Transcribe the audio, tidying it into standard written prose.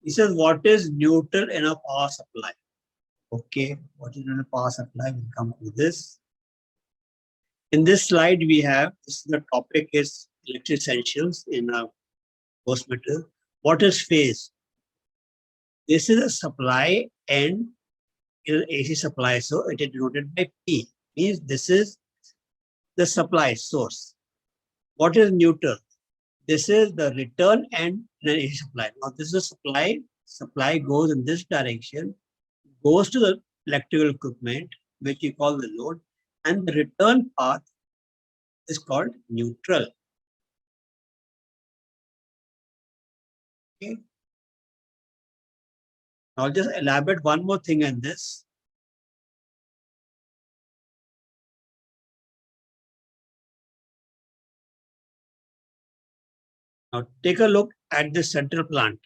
He says, what is neutral in a power supply? Okay, what is in a power supply? We'll come to this. In this slide, we have the topic is electric essentials in a post material. What is phase? This is a supply end in an AC supply, so it is denoted by P. Means this is the supply source. What is neutral? This is the return end in an AC supply. Now this is a supply. Supply goes in this direction, goes to the electrical equipment, which we call the load, and the return path is called neutral. Okay. I'll just elaborate one more thing on this. Now take a look at the central plant.